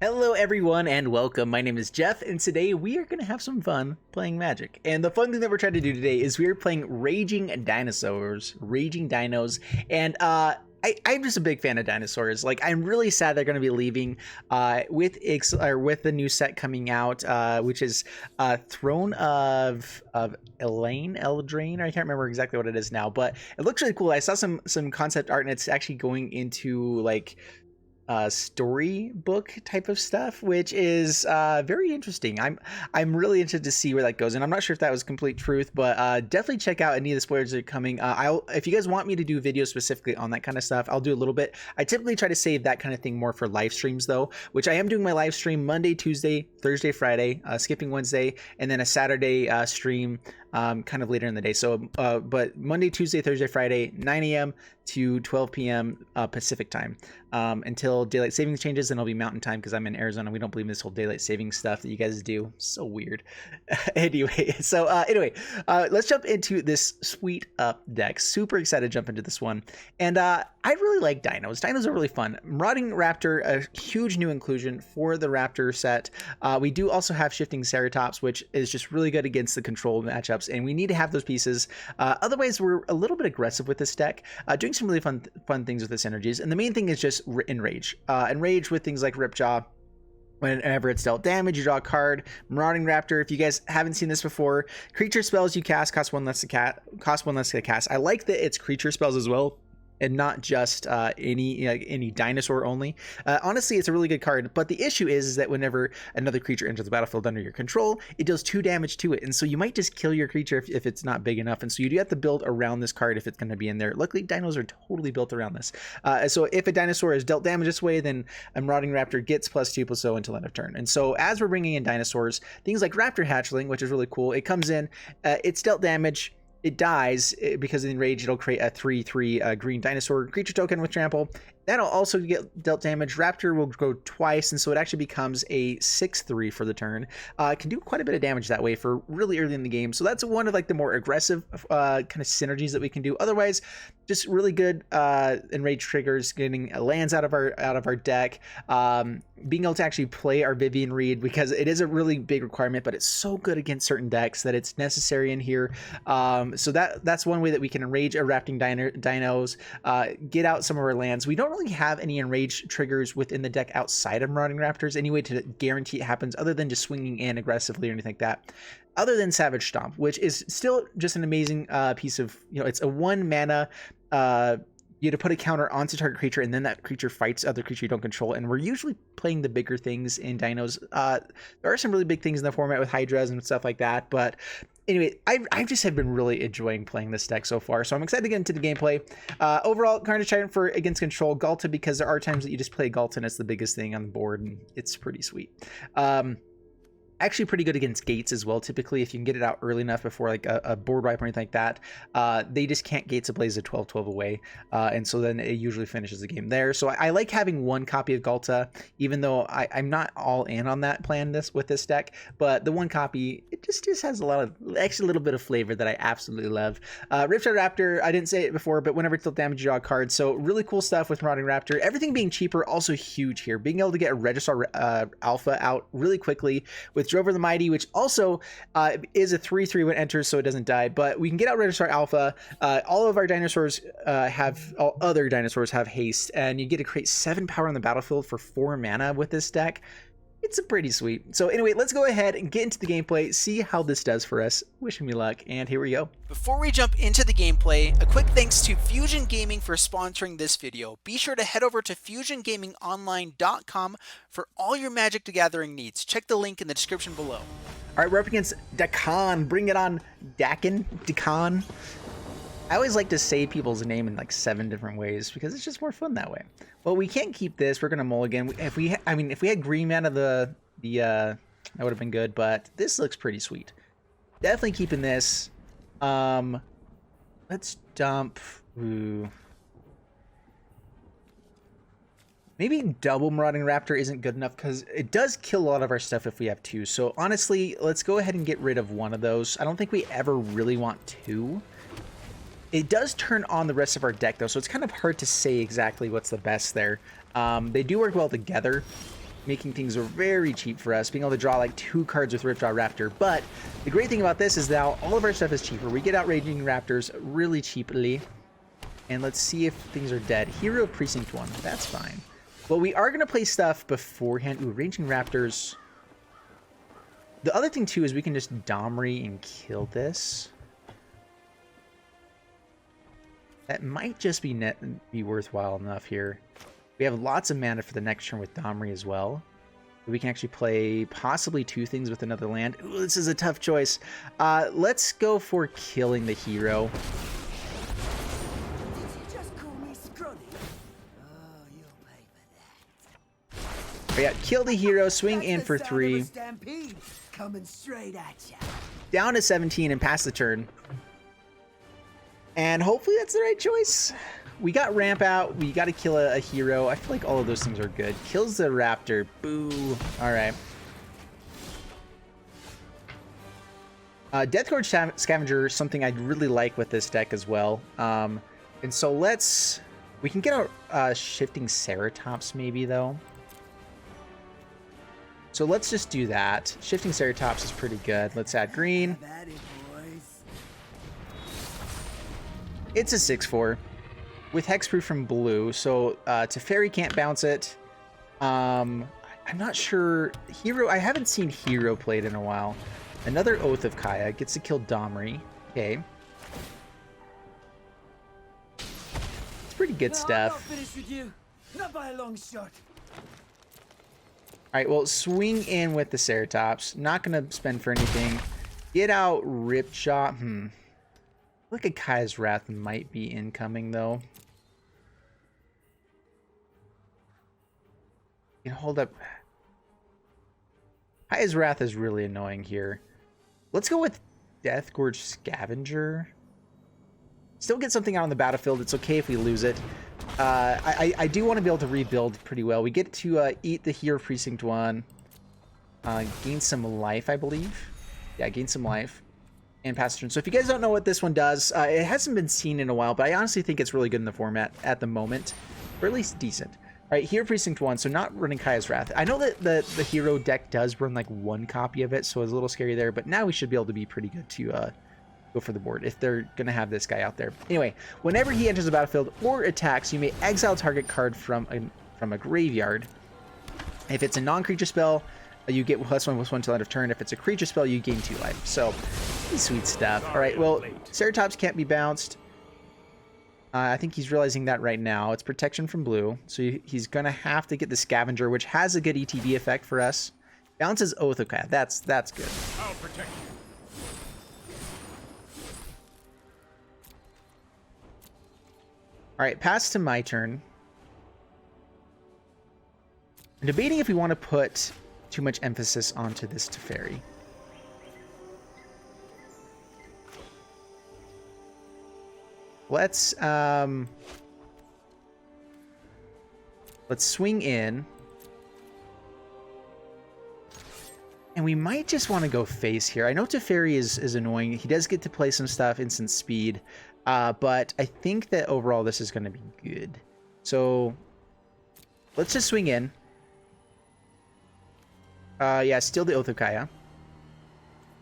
Hello everyone and welcome. My name is Jeff and today we are going to have some fun playing Magic. And the fun thing that we're trying to do today is we're playing Raging Dinosaurs, Raging Dinos, and I'm just a big fan of dinosaurs. Like, I'm really sad they're going to be leaving with the new set coming out, which is Throne of Eldraine. I can't remember exactly what it is now, but it looks really cool. I saw some concept art and it's actually going into like storybook type of stuff, which is very interesting. I'm really interested to see where that goes, and I'm not sure if that was complete truth, but definitely check out any of the spoilers that are coming. If you guys want me to do videos specifically on that kind of stuff, I'll do a little bit. I typically try to save that kind of thing more for live streams though, which I am doing my live stream Monday, Tuesday, Thursday, Friday, skipping Wednesday, and then a Saturday stream kind of later in the day. So but Monday, Tuesday, Thursday, Friday, 9 a.m. to 12 p.m. Pacific time until daylight savings changes. Then it'll be mountain time because I'm in Arizona. We don't believe in this whole daylight savings stuff that you guys do. So weird. Anyway, so let's jump into this sweet up deck. Super excited to jump into this one. And I really like dinos. Dinos are really fun. Maurading Raptor, a huge new inclusion for the Raptor set. We do also have Shifting Ceratops, which is just really good against the control matchups, and we need to have those pieces. Otherwise, we're a little bit aggressive with this deck, doing some really fun things with its energies. And the main thing is just Enrage. Enrage with things like Ripjaw. Whenever it's dealt damage, you draw a card. Maurading Raptor, if you guys haven't seen this before, creature spells you cast cost one less to cast. I like that it's creature spells as well, and not just any dinosaur only. Honestly, it's a really good card, but the issue is that whenever another creature enters the battlefield under your control, it deals 2 damage to it, and so you might just kill your creature if it's not big enough, and so you do have to build around this card if it's going to be in there. Luckily, dinos are totally built around this. So if a dinosaur is dealt damage this way, then a Maurading Raptor gets +2/+0 until end of turn. And so as we're bringing in dinosaurs, things like Raptor Hatchling, which is really cool, it comes in, it's dealt damage, it dies because of the Enrage. It'll create a 3/3 green dinosaur creature token with trample. That'll also get dealt damage. Raptor will go twice, and so it actually becomes a 6/3 for the turn. It can do quite a bit of damage that way for really early in the game. So that's one of like the more aggressive kind of synergies that we can do. Otherwise, just really good Enrage triggers, getting lands out of our deck, being able to actually play our Vivian Reed, because it is a really big requirement, but it's so good against certain decks that it's necessary in here. So that's one way that we can enrage a Rapting Dinos, get out some of our lands. We don't really have any enrage triggers within the deck outside of Maurading Raptors anyway to guarantee it happens, other than just swinging in aggressively or anything like that. Other than Savage Stomp, which is still just an amazing piece of, it's a 1 mana. You have to put a counter onto target creature, and then that creature fights other creature you don't control. And we're usually playing the bigger things in dinos. There are some really big things in the format with Hydras and stuff like that, but anyway, I just have been really enjoying playing this deck so far, so I'm excited to get into the gameplay. Overall, Carnage Tyrant for against control, Galta, because there are times that you just play Galta and it's the biggest thing on the board, and it's pretty sweet. Actually pretty good against gates as well. Typically, if you can get it out early enough before like a board wipe or anything like that, they just can't Gates Ablaze a 12/12 away, and so then it usually finishes the game there. So I like having 1 copy of Galta, even though I'm not all in on that plan with this deck, but the 1 copy, it just has a lot of, actually a little bit of flavor that I absolutely love. Ripjaw Raptor, I didn't say it before, but whenever it's dealt damage, you draw a card. So really cool stuff with Maurading Raptor. Everything being cheaper, also huge here. Being able to get a Registrar Alpha out really quickly with Drover the Mighty, which also is a 3/3 when it enters, so it doesn't die, but we can get out Registrar Alpha. All of our dinosaurs all other dinosaurs have haste, and you get to create 7 power on the battlefield for 4 mana with this deck. It's a pretty sweet. So anyway, let's go ahead and get into the gameplay, see how this does for us. Wishing me luck, and here we go. Before we jump into the gameplay, a quick thanks to Fusion Gaming for sponsoring this video. Be sure to head over to FusionGamingOnline.com for all your Magic the Gathering needs. Check the link in the description below. All right, we're up against Dakan. Bring it on, Dakan. I always like to say people's name in like 7 different ways because it's just more fun that way. Well, we can't keep this. We're gonna mulligan. If we had green mana, that would have been good. But this looks pretty sweet. Definitely keeping this. Let's dump. Ooh. Maybe double Maurading Raptor isn't good enough because it does kill a lot of our stuff if we have 2. So honestly, let's go ahead and get rid of 1 of those. I don't think we ever really want 2. It does turn on the rest of our deck though, so it's kind of hard to say exactly what's the best there. They do work well together. making things very cheap for us, being able to draw like 2 cards with Ripjaw Raptor. But the great thing about this is now all of our stuff is cheaper. We get Outraging Raptors really cheaply. And let's see if things are dead. Hero Precinct 1, that's fine. Well, we are going to play stuff beforehand. Ooh, Raging Raptors. The other thing too is we can just Domri and kill this. That might just be worthwhile enough here. We have lots of mana for the next turn with Domri as well. We can actually play possibly 2 things with another land. Ooh, this is a tough choice. Let's go for killing the hero. Yeah, kill the hero, swing in for 3. Coming straight at you. Down to 17 and pass the turn. And hopefully that's the right choice. We got ramp out. We got to kill a hero. I feel like all of those things are good. Kills the raptor. Boo. All right. Deathgorge Scavenger is something I'd really like with this deck as well. And so we can get our Shifting Ceratops maybe though. So let's just do that. Shifting Ceratops is pretty good. Let's add green. It's a 6/4 with hexproof from blue. So Teferi can't bounce it. I'm not sure. Hero, I haven't seen Hero played in a while. Another Oath of Kaya gets to kill Domri. Okay. It's pretty good stuff. I'm not finished with you. Not by a long shot. All right, well, swing in with the Ceratops. Not going to spend for anything. Get out Ripjaw. Look at Kaya's Wrath might be incoming, though. You can hold up. Kaya's Wrath is really annoying here. Let's go with Deathgorge Scavenger. Still get something out on the battlefield. It's okay if we lose it. I do want to be able to rebuild pretty well. We get to eat the Hero Precinct 1. Gain some life, I believe. Yeah, gain some life. And pass turn. So if you guys don't know what this one does, it hasn't been seen in a while, but I honestly think it's really good in the format at the moment. Or at least decent. All right, Hero Precinct 1, so not running Kaya's Wrath. I know that the Hero deck does run like 1 copy of it, so it's a little scary there, but now we should be able to be pretty good to go for the board if they're going to have this guy out there. Anyway, whenever he enters the battlefield or attacks, you may exile target card from a graveyard. If it's a non-creature spell, you get +1/+1 till end of turn. If it's a creature spell, you gain 2 life. So, sweet stuff. All right, well, Ceratops can't be bounced. I think he's realizing that right now. It's protection from blue, so he's going to have to get the Scavenger, which has a good ETB effect for us. Bounces Oath of Kaya. That's good. I'll protect you. All right, pass to my turn. I'm debating if we want to put too much emphasis onto this Teferi. Let's swing in. And we might just want to go face here. I know Teferi is annoying. He does get to play some stuff, instant speed. But I think that overall this is going to be good. So let's just swing in. Yeah, steal the Oath of Kaya.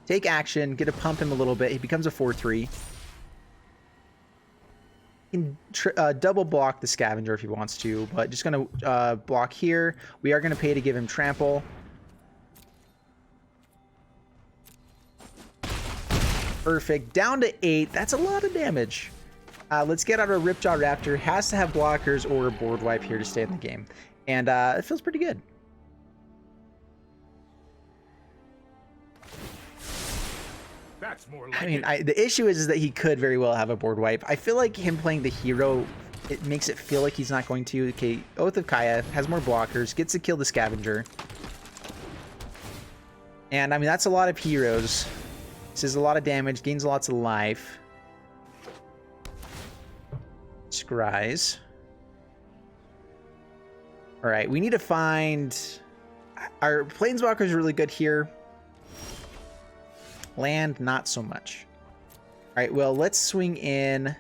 Take action, get to pump him a little bit. He becomes a 4/3. He can double block the Scavenger if he wants to, but just going to block here. We are going to pay to give him trample. Perfect. Down to 8. That's a lot of damage. Let's get out our Ripjaw Raptor. Has to have blockers or a board wipe here to stay in the game. And it feels pretty good. That's more like I mean, the issue is that he could very well have a board wipe. I feel like him playing the hero, it makes it feel like he's not going to. Okay, Oath of Kaya has more blockers, gets to kill the Scavenger. And I mean, that's a lot of heroes. This is a lot of damage, gains lots of life. Scries. All right, we need to find... Our Planeswalker is really good here. Land, not so much. All right, well, let's swing in.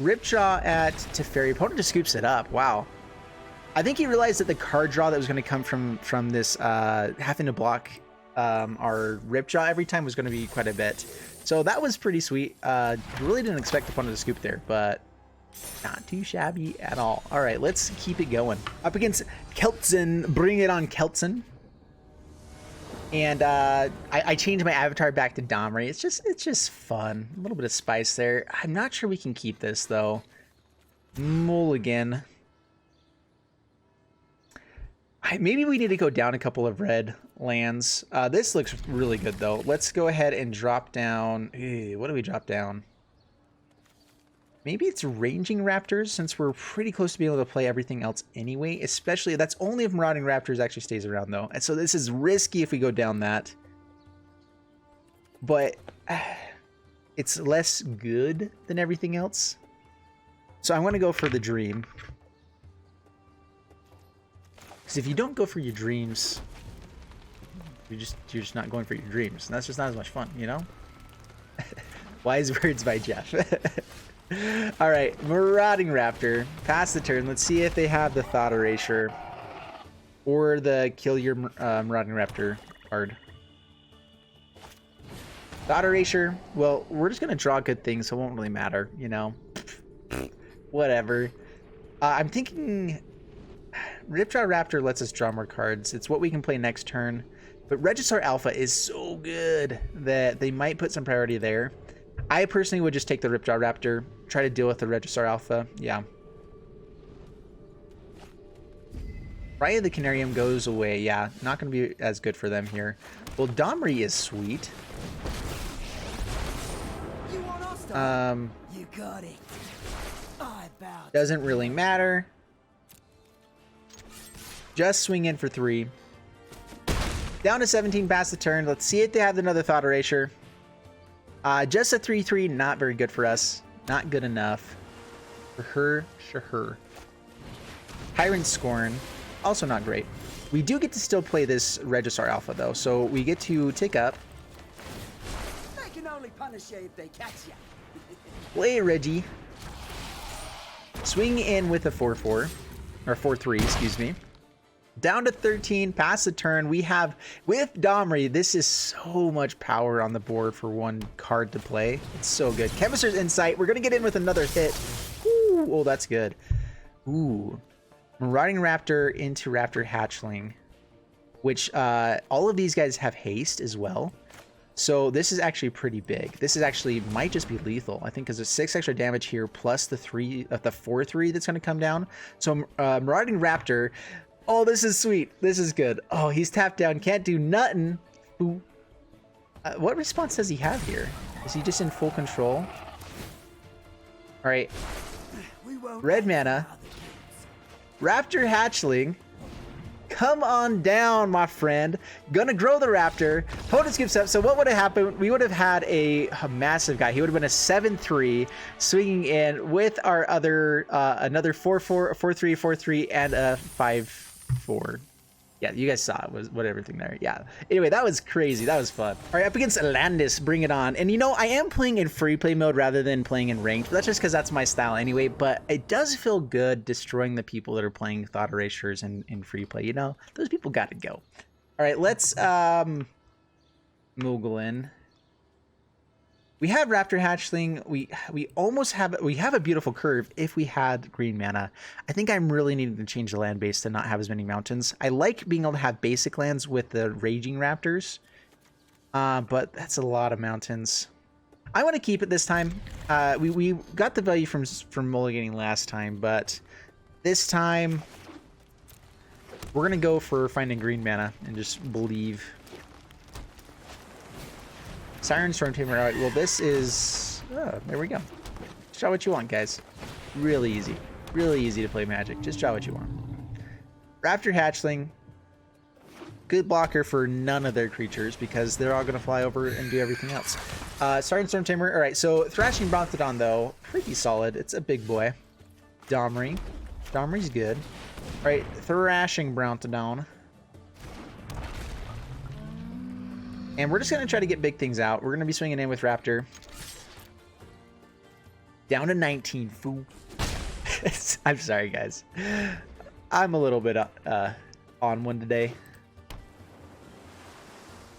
Ripjaw at Teferi. Opponent just scoops it up. Wow. I think he realized that the card draw that was going to come from this having to block our Ripjaw every time was going to be quite a bit. So that was pretty sweet. Really didn't expect the opponent to scoop there, but not too shabby at all. All right, let's keep it going. Up against Keltzen. Bring it on, Keltzen. And I changed my avatar back to Domri. It's just fun. A little bit of spice there. I'm not sure we can keep this though. Mulligan. Maybe we need to go down a couple of red lands. This looks really good though. Let's go ahead and drop down. What do we drop down? Maybe it's Ranging Raptors, since we're pretty close to being able to play everything else anyway. Especially, that's only if Maurading Raptors actually stays around though. And so this is risky if we go down that. But it's less good than everything else. So I want to go for the Dream. Because if you don't go for your dreams, you're just not going for your dreams. And that's just not as much fun, you know? Wise words by Jeff. All right, Maurading Raptor. Pass the turn. Let's see if they have the Thought Erasure or the Kill Your Maurading Raptor card. Thought Erasure. Well, we're just going to draw good things, so it won't really matter, you know? Whatever. I'm thinking Ripjaw Raptor lets us draw more cards. It's what we can play next turn. But Regisaur Alpha is so good that they might put some priority there. I personally would just take the Ripjaw Raptor, try to deal with the Regisaur Alpha. Yeah. Raya the Canarium goes away. Yeah, not going to be as good for them here. Well, Domri is sweet. You want us to? You got it. I bow. Doesn't really matter. Just swing in for 3. Down to 17 past the turn. Let's see if they have another Thought Erasure. Just a 3/3, not very good for us. Not good enough. For her, sure. Tyrant Scorn, also not great. We do get to still play this Regisaur Alpha though, so we get to take up. They can only punish you if they catch you. Play Reggie. Swing in with a 4/4, or 4/3, excuse me. Down to 13, pass the turn. We have, with Domri, this is so much power on the board for one card to play. It's so good. Chemist's Insight. We're going to get in with another hit. Ooh, oh, that's good. Ooh. Maurading Raptor into Raptor Hatchling, which all of these guys have haste as well. So this is actually pretty big. This is actually might just be lethal, I think, because there's 6 extra damage here plus the 4/3 that's going to come down. So Maurading Raptor. Oh, this is sweet. This is good. Oh, he's tapped down. Can't do nothing. Ooh. What response does he have here? Is he just in full control? All right. Red mana. Raptor Hatchling. Come on down, my friend. Gonna grow the Raptor. Opponent skips up. So what would have happened? We would have had a massive guy. He would have been a 7/3 swinging in with our other another 4/4, 4/3, 4/3, and a 5/4. Yeah, you guys saw it, was what everything there. Yeah. Anyway, that was crazy. That was fun. All right, up against Landis, bring it on. And you know, I am playing in free play mode rather than playing in ranked. But that's just because that's my style anyway. But it does feel good destroying the people that are playing Thought Erasures in free play. You know, those people got to go. All right, let's Moogle in. We have Raptor Hatchling. We almost have a beautiful curve if we had green mana. I think I'm really needing to change the land base to not have as many mountains. I like being able to have basic lands with the Raging Raptors, but that's a lot of mountains. I want to keep it this time. We got the value from mulliganing last time, but this time we're gonna go for finding green mana and just believe. Siren Stormtamer. All right, well, this is... Oh, there we go. Just draw what you want, guys. Really easy. Really easy to play Magic. Just draw what you want. Raptor Hatchling. Good blocker for none of their creatures because they're all going to fly over and do everything else. Siren Stormtamer. All right, so Thrashing Brontodon, though, pretty solid. It's a big boy. Domri. Domri's good. All right, Thrashing Brontodon. And we're just going to try to get big things out. We're going to be swinging in with Raptor. Down to 19, fool. I'm sorry, guys. I'm a little bit on one today.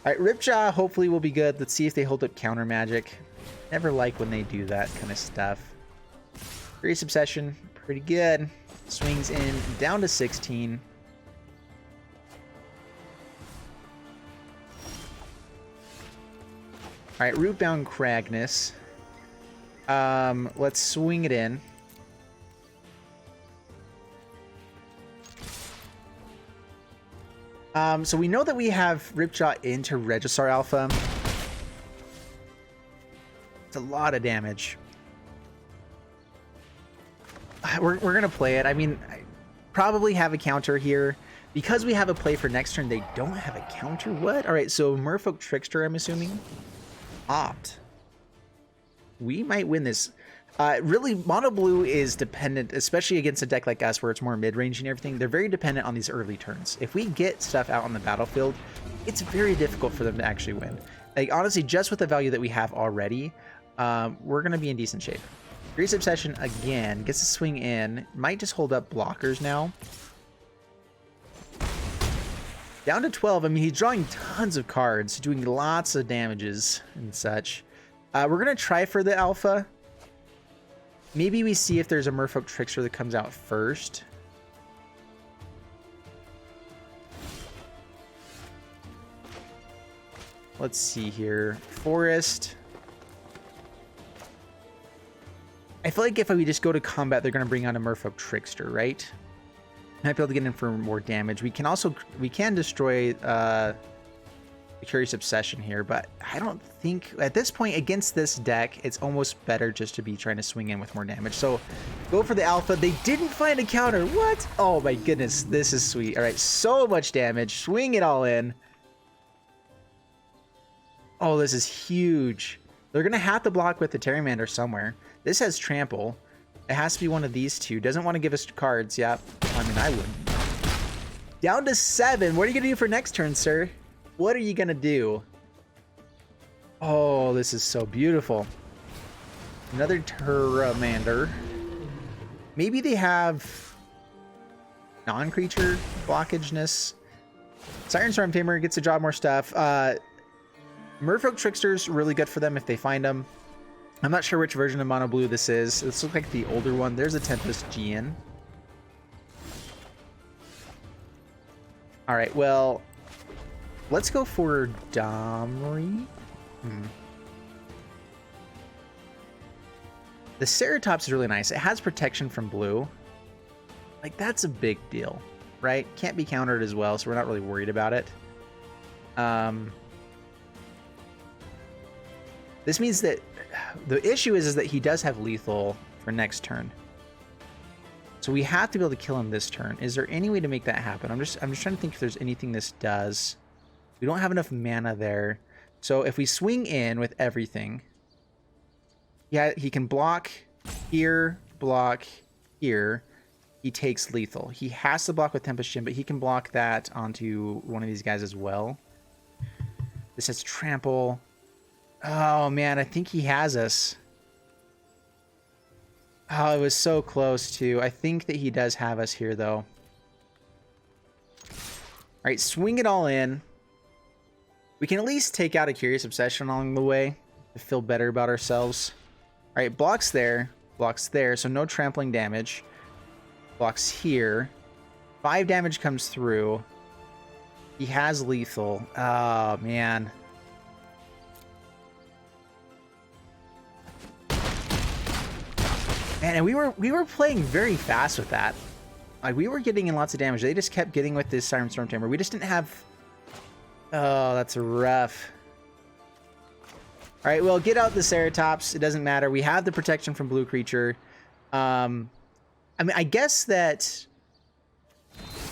All right, Ripjaw hopefully will be good. Let's see if they hold up counter magic. Never like when they do that kind of stuff. Furious Obsession, pretty good. Swings in down to 16. All right, Rootbound Cragnus. Let's swing it in. So we know that we have Ripjaw into Regisaur Alpha. It's a lot of damage. We're going to play it. I mean, I probably have a counter here. Because we have a play for next turn, they don't have a counter? What? All right, so Merfolk Trickster, I'm assuming. Opt. We might win this. Really, Mono Blue is dependent, especially against a deck like us where it's more mid-range and everything. They're very dependent on these early turns. If we get stuff out on the battlefield, it's very difficult for them to actually win. Like, honestly, just with the value that we have already, we're going to be in decent shape. Furious Obsession, again, gets to swing in. Might just hold up blockers now. Down to 12. I mean, he's drawing tons of cards, doing lots of damages and such. We're going to try for the alpha. Maybe we see if there's a Merfolk Trickster that comes out first. Let's see here. Forest. I feel like if we just go to combat, they're going to bring out a Merfolk Trickster, right? Might be able to get in for more damage. We can destroy the Curious Obsession here, but I don't think at this point against this deck, it's almost better just to be trying to swing in with more damage. So go for the alpha. They didn't find a counter. What? Oh my goodness, this is sweet. All right, so much damage. Swing it all in. Oh, this is huge. They're gonna have to block with the Terrimander somewhere. This has trample. It has to be one of these two. Doesn't want to give us cards. Yep. I mean, I wouldn't. Down to 7. What are you gonna do for next turn, sir? What are you gonna do? Oh, this is so beautiful. Another Terrimander. Maybe they have non-creature blockageness. Siren Storm Tamer gets to draw more stuff. Merfolk Trickster's really good for them if they find them. I'm not sure which version of Mono Blue this is. This looks like the older one. There's a Tempest GN. All right, well, let's go for Domri. The Ceratops is really nice. It has protection from blue. Like, that's a big deal, right? Can't be countered as well, so we're not really worried about it. This means that the issue is that he does have lethal for next turn. So we have to be able to kill him this turn. Is there any way to make that happen? I'm just trying to think if there's anything this does. We don't have enough mana there. So if we swing in with everything, yeah, he can block here, block here. He takes lethal. He has to block with Tempest Shin, but he can block that onto one of these guys as well. This has trample. Oh man, I think he has us. Oh, it was so close too. I think that he does have us here though. All right, swing it all in. We can at least take out a Curious Obsession along the way to feel better about ourselves. All right, blocks there, so no trampling damage. Blocks here. 5 damage comes through. He has lethal. Oh man. Man, and we were playing very fast with that. Like, we were getting in lots of damage. They just kept getting with this Siren Storm Tamer. We just didn't have... Oh, that's rough. All right, well, get out the Ceratops. It doesn't matter. We have the protection from blue creature. I mean, I guess that...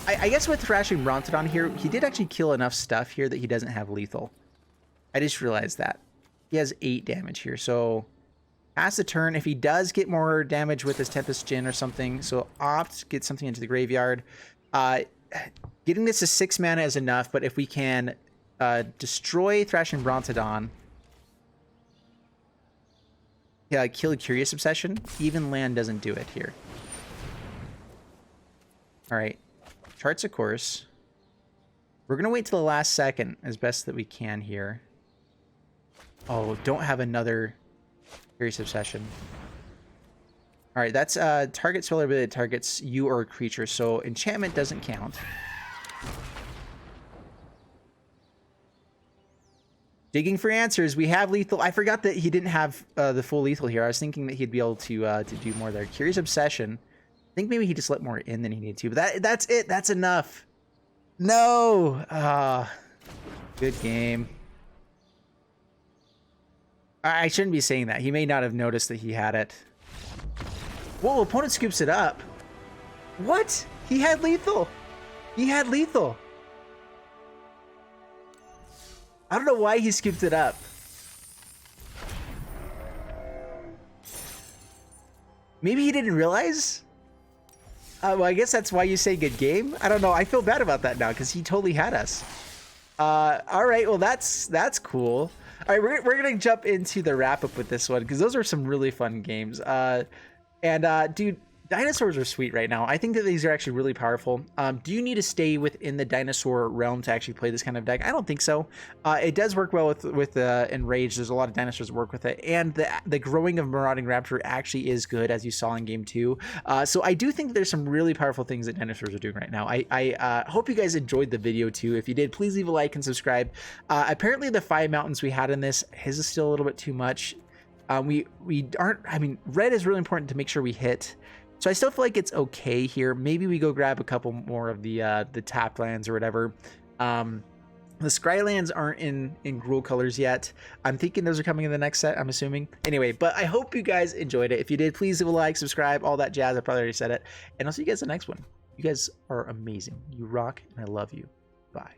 I guess with Thrashing Brontodon here, he did actually kill enough stuff here that he doesn't have lethal. I just realized that. He has 8 damage here, so... Pass the turn. If he does get more damage with his Tempest Djinn or something, so opt, get something into the graveyard. Getting this to 6 mana is enough, but if we can destroy Thrashing Brontodon, yeah, kill a Curious Obsession, even land doesn't do it here. All right, Charts of course. We're gonna wait till the last second as best that we can here. Oh, don't have another Curious Obsession. All right, that's target spell ability targets you or a creature, so enchantment doesn't count. Digging for answers. We have lethal. I forgot that he didn't have the full lethal here. I was thinking that he'd be able to do more there. Curious Obsession. I think maybe he just let more in than he needed to, but that's it. That's enough. No. Good game. I shouldn't be saying that. He may not have noticed that he had it. Whoa, opponent scoops it up. What? He had lethal. He had lethal. I don't know why he scooped it up. Maybe he didn't realize? Well, I guess that's why you say good game. I don't know. I feel bad about that now because he totally had us. All right. Well, that's cool. All right, we're gonna jump into the wrap up with this one because those are some really fun games. Dude, dinosaurs are sweet right now. I think that these are actually really powerful. Do you need to stay within the dinosaur realm to actually play this kind of deck? I don't think so. It does work well with Enrage. There's a lot of dinosaurs that work with it, and the growing of Maurading Raptor actually is good, as you saw in game 2. So I do think there's some really powerful things that dinosaurs are doing right now. I hope you guys enjoyed the video too. If you did, please leave a like and subscribe. Apparently the 5 mountains we had in this, his is still a little bit too much. We aren't. I mean, red is really important to make sure we hit. So I still feel like it's okay here. Maybe we go grab a couple more of the tap lands or whatever. The Scrylands aren't in Gruul colors yet. I'm thinking those are coming in the next set, I'm assuming. Anyway, but I hope you guys enjoyed it. If you did, please leave a like, subscribe, all that jazz. I probably already said it. And I'll see you guys in the next one. You guys are amazing. You rock, and I love you. Bye.